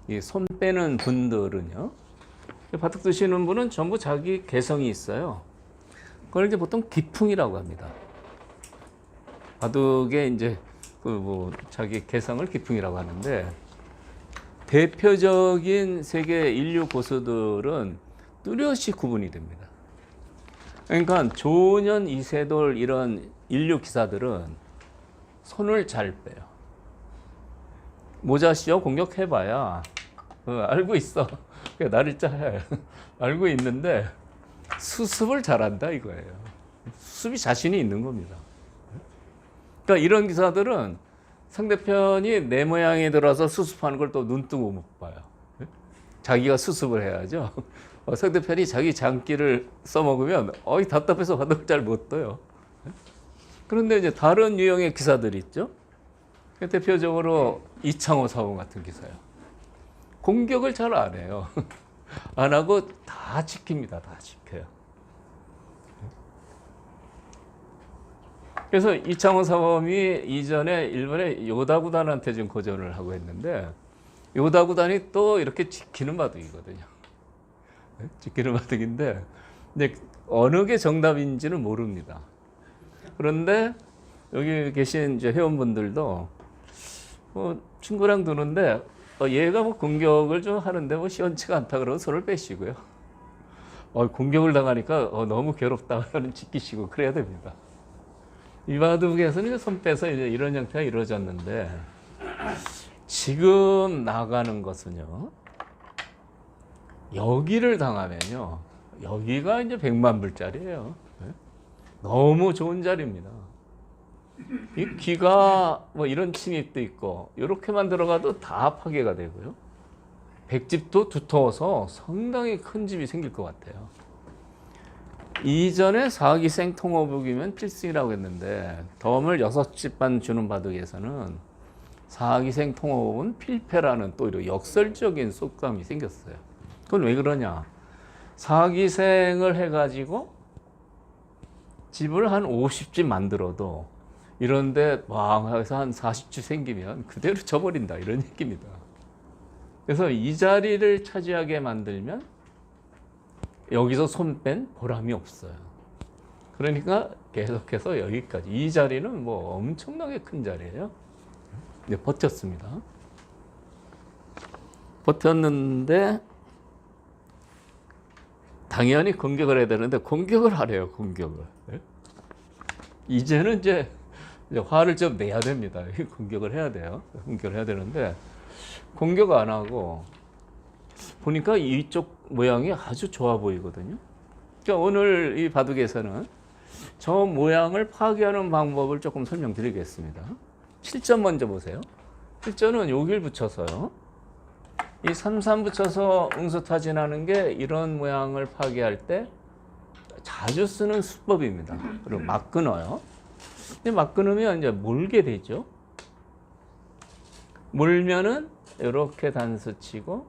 이 손 빼는 분들은요, 바둑 두시는 분은 전부 자기 개성이 있어요. 그걸 이제 보통 기풍이라고 합니다. 바둑에 이제 그 뭐 자기 개성을 기풍이라고 하는데, 대표적인 세계 인류 고수들은 뚜렷이 구분이 됩니다. 그러니까 조년, 이세돌 이런 인류 기사들은 손을 잘 빼요. 모자시어 공격해봐야 알고 있어. 나를 잘 알고 있는데 수습을 잘한다 이거예요. 수습이 자신이 있는 겁니다. 그러니까 이런 기사들은 상대편이 내 모양에 들어서 수습하는 걸 또 눈뜨고 못 봐요. 자기가 수습을 해야죠. 상대편이 자기 장기를 써먹으면 답답해서 바둑을 잘 못 둬요. 그런데 이제 다른 유형의 기사들이 있죠. 대표적으로 이창호 사원 같은 기사요. 공격을 잘 안 해요. 안 하고 다 지킵니다. 다 지켜요. 그래서 이창호 사범이 이전에 일본의 요다 구단한테 좀 고전을 하고 했는데, 요다 구단이 또 이렇게 지키는 바둑이거든요. 지키는 바둑인데, 근데 어느 게 정답인지는 모릅니다. 그런데 여기 계신 이제 회원분들도 친구랑 두는데 얘가 뭐 공격을 좀 하는데 뭐 시원치가 않다 그러면 손을 빼시고요. 공격을 당하니까 너무 괴롭다 하면 지키시고 그래야 됩니다. 이 바둑에서는 손 빼서 이제 이런 형태가 이루어졌는데, 지금 나가는 것은요, 여기를 당하면요, 여기가 이제 100만 불짜리예요. 너무 좋은 자리입니다. 이 귀가 뭐 이런 침입도 있고 이렇게만 들어가도 다 파괴가 되고요. 백집도 두터워서 상당히 큰 집이 생길 것 같아요. 이전에 사기 생통어북이면 필승이라고 했는데, 덤을 6집만 주는 바둑에서는 사기 생통어북은 필패라는 또 이런 역설적인 속담이 생겼어요. 그건 왜 그러냐? 사기생을 해가지고 집을 한 50집 만들어도 이런데 왕해서 한 40집 생기면 그대로 져버린다 이런 얘기입니다. 그래서 이 자리를 차지하게 만들면 여기서 손 뺀 보람이 없어요. 그러니까 계속해서 여기까지. 이 자리는 뭐 엄청나게 큰 자리예요. 근데 버텼습니다. 버텼는데 당연히 공격을 해야 되는데 공격을 하래요. 공격을. 이제는 이제 화를 좀 내야 됩니다. 공격을 해야 돼요. 공격을 해야 되는데 공격 안 하고 보니까 이쪽 모양이 아주 좋아 보이거든요. 그러니까 오늘 이 바둑에서는 저 모양을 파괴하는 방법을 조금 설명드리겠습니다. 실전 먼저 보세요. 실전은 여기를 붙여서요. 이 3, 3 붙여서 응수타진하는 게 이런 모양을 파괴할 때 자주 쓰는 수법입니다. 그리고 막 끊어요. 근데 막 끊으면 이제 몰게 되죠. 몰면은 이렇게 단수 치고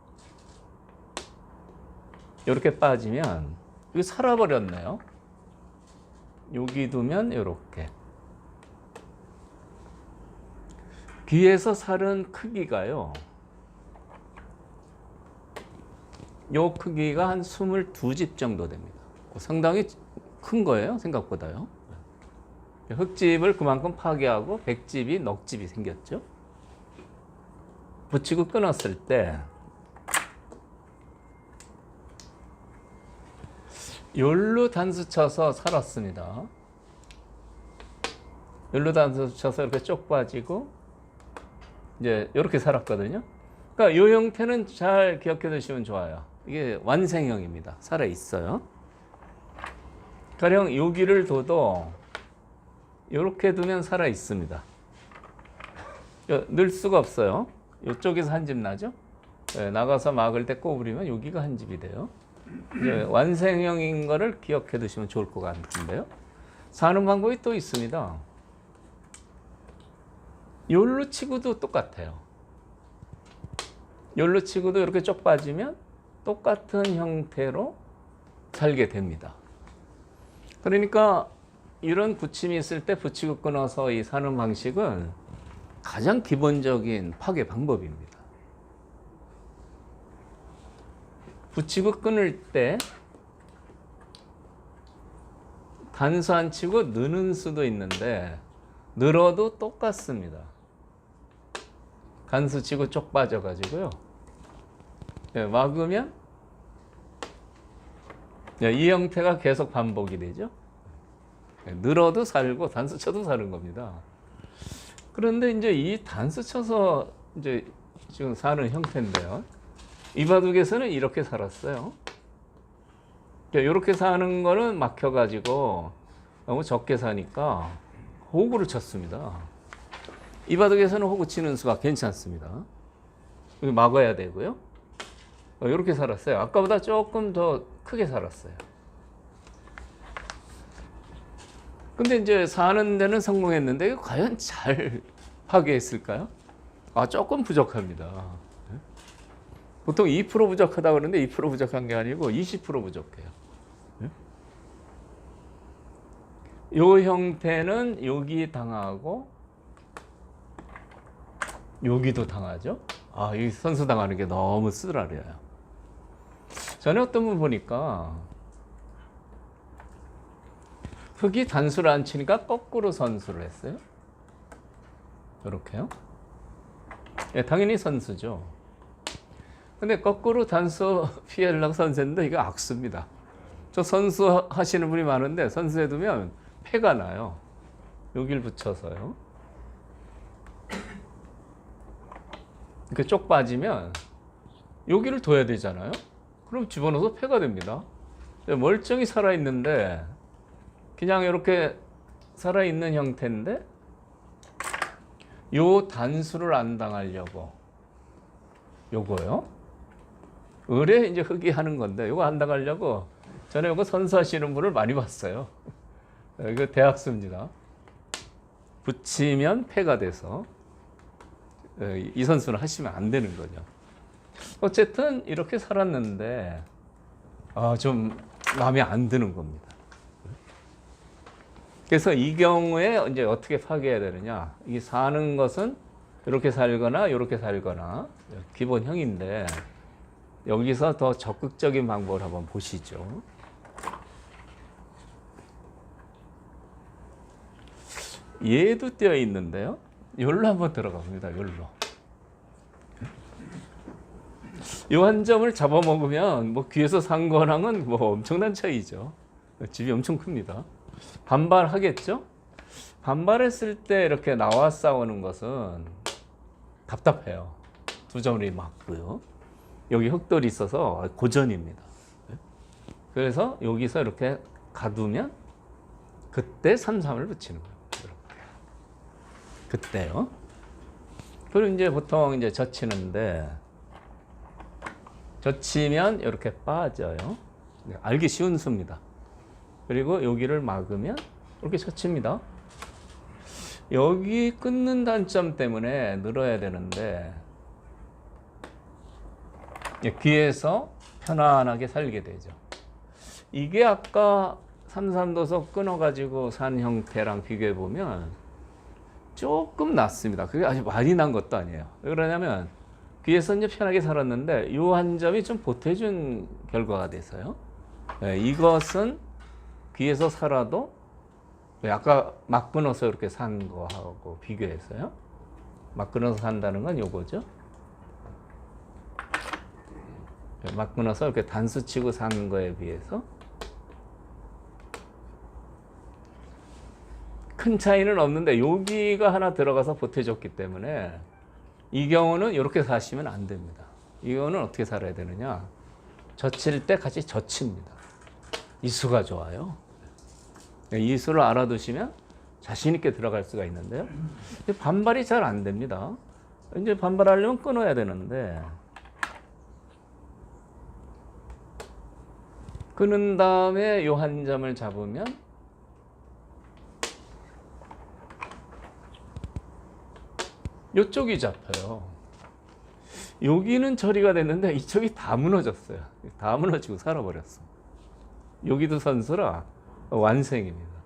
이렇게 빠지면 이거 살아버렸네요. 여기 두면 이렇게. 귀에서 살은 크기가요, 요 크기가 한 22집 정도 됩니다. 상당히 큰 거예요, 생각보다요. 흙집을 그만큼 파괴하고 백집이, 넉집이 생겼죠. 붙이고 끊었을 때 열로 단수 쳐서 살았습니다. 열로 단수 쳐서 이렇게 쪽 빠지고 이제 이렇게 살았거든요. 그러니까 이 형태는 잘 기억해 두시면 좋아요. 이게 완생형입니다. 살아 있어요. 가령 여기를 둬도 이렇게 두면 살아 있습니다. 늘 수가 없어요. 이쪽에서 한 집 나죠. 나가서 막을 때 꼬부리면 여기가 한 집이 돼요. 완생형인 거를 기억해 두시면 좋을 것 같은데요. 사는 방법이 또 있습니다. 열로 치고도 똑같아요. 열로 치고도 이렇게 쪽 빠지면 똑같은 형태로 살게 됩니다. 그러니까 이런 붙임이 있을 때 붙이고 끊어서 이 사는 방식은 가장 기본적인 파괴 방법입니다. 붙이고 끊을 때 단수 안 치고 느는 수도 있는데 늘어도 똑같습니다. 간수 치고 쪽 빠져가지고요. 네, 막으면 이 형태가 계속 반복이 되죠. 네, 늘어도 살고 단수 쳐도 사는 겁니다. 그런데 이제 이 단수 쳐서 이제 지금 사는 형태인데요. 이 바둑에서는 이렇게 살았어요. 이렇게 사는 거는 막혀가지고 너무 적게 사니까 호구를 쳤습니다. 이 바둑에서는 호구 치는 수가 괜찮습니다. 막아야 되고요. 이렇게 살았어요. 아까보다 조금 더 크게 살았어요. 근데 이제 사는 데는 성공했는데 이거 과연 잘 파괴했을까요? 조금 부족합니다. 보통 2% 부족하다고 그러는데 2% 부족한 게 아니고 20% 부족해요. 이 형태는 여기 당하고 여기도 당하죠. 이 선수 당하는 게 너무 쓰라려요. 전에 어떤 분 보니까 흑이 단수를 안 치니까 거꾸로 선수를 했어요. 이렇게요. 당연히 선수죠. 근데 거꾸로 단수 피하려고 선수했는데 이거 악수입니다. 저 선수 하시는 분이 많은데 선수해 두면 패가 나요. 여기를 붙여서요. 이렇게 쪽 빠지면 여기를 둬야 되잖아요. 그럼 집어넣어서 패가 됩니다. 멀쩡히 살아있는데 그냥 이렇게 살아있는 형태인데 요 단수를 안 당하려고 요거요. 의뢰 이제 흑이 하는 건데 요거 안 당하려고 전에 요거 선수하시는 분을 많이 봤어요. 이거 대학수입니다. 붙이면 패가 돼서 이 선수는 하시면 안 되는 거죠. 어쨌든 이렇게 살았는데 좀 마음에 안 드는 겁니다. 그래서 이 경우에 이제 어떻게 파괴해야 되느냐? 이 사는 것은 이렇게 살거나 이렇게 살거나 기본형인데 여기서 더 적극적인 방법을 한번 보시죠. 얘도 띄어 있는데요. 여기로 한번 들어가 봅니다. 여기로. 이 한 점을 잡아먹으면 뭐 귀에서 산 거랑은 뭐 엄청난 차이죠. 집이 엄청 큽니다. 반발하겠죠? 반발했을 때 이렇게 나와 싸우는 것은 답답해요. 두 점이 맞고요. 여기 흑돌이 있어서 고전입니다. 그래서 여기서 이렇게 가두면 그때 3-3을 붙이는 거예요. 그때요. 그리고 이제 보통 이제 젖히는데 젖히면 이렇게 빠져요. 알기 쉬운 수입니다. 그리고 여기를 막으면 이렇게 젖힙니다. 여기 끊는 단점 때문에 늘어야 되는데 귀에서 편안하게 살게 되죠. 이게 아까 3-3도서 끊어가지고 산 형태랑 비교해 보면 조금 낫습니다. 그게 아주 많이 난 것도 아니에요. 왜 그러냐면 귀에서 이제 편하게 살았는데 이 한 점이 좀 보태준 결과가 돼서요. 이것은 귀에서 살아도 아까 막 끊어서 이렇게 산 거하고 비교해서요. 막 끊어서 산다는 건 요거죠. 막 끊어서 이렇게 단수 치고 산 거에 비해서 큰 차이는 없는데 여기가 하나 들어가서 보태줬기 때문에 이 경우는 이렇게 사시면 안 됩니다. 이거는 어떻게 살아야 되느냐? 젖힐 때 같이 젖힙니다. 이 수가 좋아요. 이 수를 알아두시면 자신 있게 들어갈 수가 있는데요. 반발이 잘 안 됩니다. 이제 반발하려면 끊어야 되는데 끊은 다음에 이 한 점을 잡으면 이쪽이 잡혀요. 여기는 처리가 됐는데 이쪽이 다 무너졌어요. 다 무너지고 살아버렸어. 여기도 선수라 완승입니다.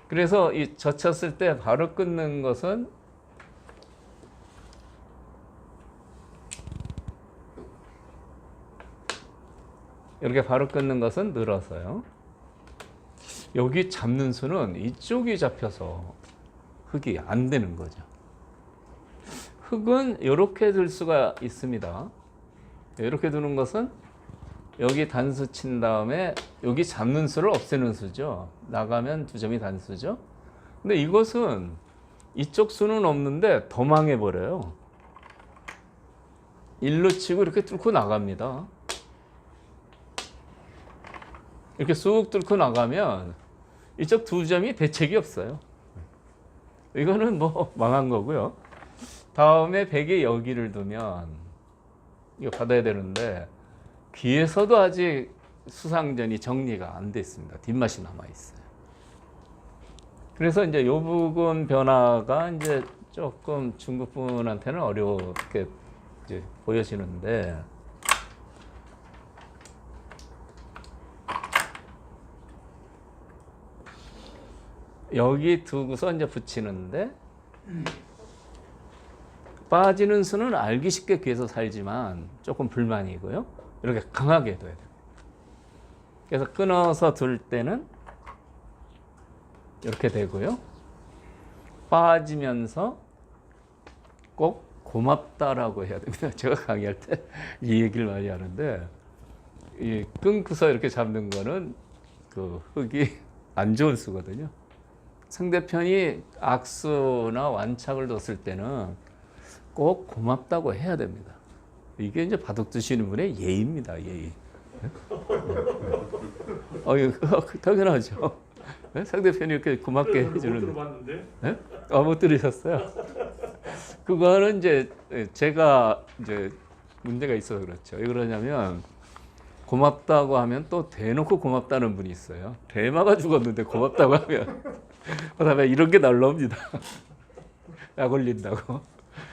그래서 이 젖혔을 때 바로 끊는 것은 이렇게 바로 끊는 것은 늘어서요. 여기 잡는 수는 이쪽이 잡혀서 흙이 안 되는 거죠. 흙은 이렇게 들 수가 있습니다. 이렇게 두는 것은 여기 단수 친 다음에 여기 잡는 수를 없애는 수죠. 나가면 2점이 단수죠. 근데 이것은 이쪽 수는 없는데 더 망해버려요. 1로 치고 이렇게 뚫고 나갑니다. 이렇게 쑥 뚫고 나가면 이쪽 2점이 대책이 없어요. 이거는 뭐 망한 거고요. 다음에 100에 여기를 두면 이거 받아야 되는데 귀에서도 아직 수상전이 정리가 안 됐습니다. 뒷맛이 남아 있어요. 그래서 이제 이 부분 변화가 이제 조금 중국 분한테는 어렵게 이제 보여지는데, 여기 두고서 이제 붙이는데 빠지는 수는 알기 쉽게 귀에서 살지만 조금 불만이고요. 이렇게 강하게 둬야 돼요. 그래서 끊어서 둘 때는 이렇게 되고요. 빠지면서 꼭 고맙다라고 해야 됩니다. 제가 강의할 때 이 얘기를 많이 하는데, 이 끊고서 이렇게 잡는 거는 그 흙이 안 좋은 수거든요. 상대편이 악수나 완착을 뒀을 때는 꼭 고맙다고 해야 됩니다. 이게 이제 바둑 두시는 분의 예의입니다. 예의. 이거 당연하죠. 상대편이 이렇게 고맙게 해주는. 못 들어봤는데. 네? 못 들으셨어요? 그거는 이제 제가 이제 문제가 있어서 그렇죠. 왜 그러냐면 고맙다고 하면 또 대놓고 고맙다는 분이 있어요. 대마가 죽었는데 고맙다고 하면 그다음에 이런 게 날라옵니다. 약 올린다고.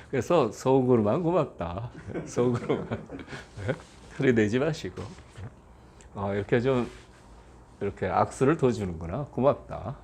그래서 속으로만 고맙다. 속으로만. 소리 내지 마시고. 이렇게 좀 이렇게 악수를 더 주는구나. 고맙다.